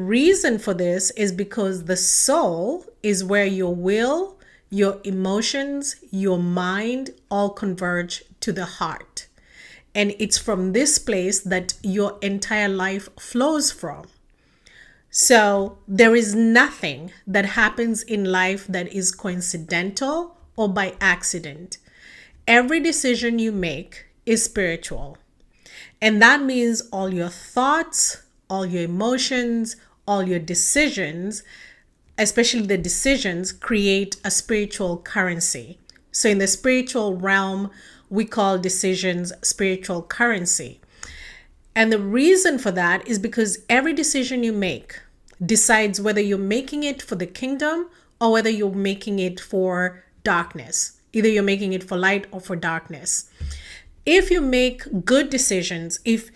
Reason for this is because the soul is where your will, your emotions, your mind all converge to the heart. And it's from this place that your entire life flows from. So there is nothing that happens in life that is coincidental or by accident. Every decision you make is spiritual. And that means all your thoughts, all your emotions, all your decisions, especially the decisions, create a spiritual currency. So in the spiritual realm, we call decisions spiritual currency. And the reason for that is because every decision you make decides whether you're making it for the kingdom or whether you're making it for darkness. Either you're making it for light or for darkness. If you make good decisions, if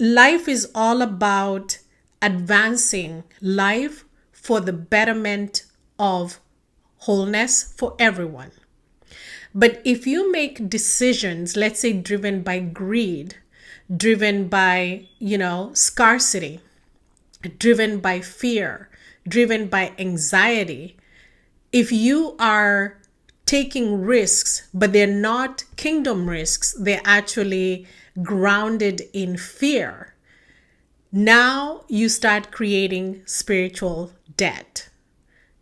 life is all about advancing life for the betterment of wholeness for everyone. But if you make decisions, let's say driven by greed, driven by, scarcity, driven by fear, driven by anxiety, if you are taking risks, but they're not kingdom risks, they're actually grounded in fear, now you start creating spiritual debt.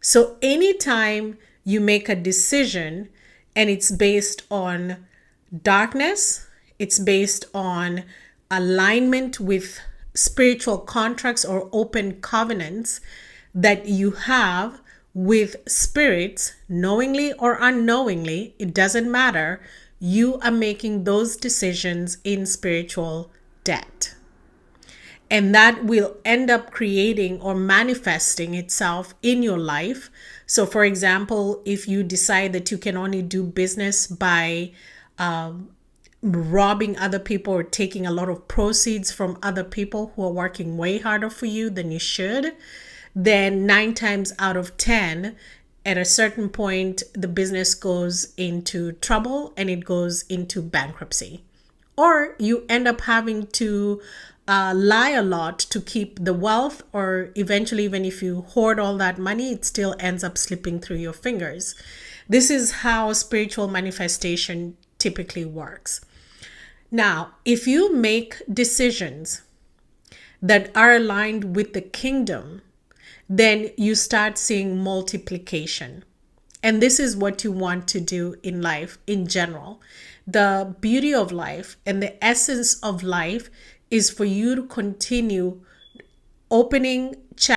So anytime you make a decision and it's based on darkness, it's based on alignment with spiritual contracts or open covenants that you have with spirits, knowingly or unknowingly, it doesn't matter. You are making those decisions in spiritual debt. And that will end up creating or manifesting itself in your life. So, for example, if you decide that you can only do business by robbing other people or taking a lot of proceeds from other people who are working way harder for you than you should, then 9 times out of 10, at a certain point, the business goes into trouble and it goes into bankruptcy. Or you end up having to lie a lot to keep the wealth, or eventually, even if you hoard all that money, it still ends up slipping through your fingers. This is how spiritual manifestation typically works. Now, if you make decisions that are aligned with the kingdom, then you start seeing multiplication. And this is what you want to do in life in general. The beauty of life and the essence of life is for you to continue opening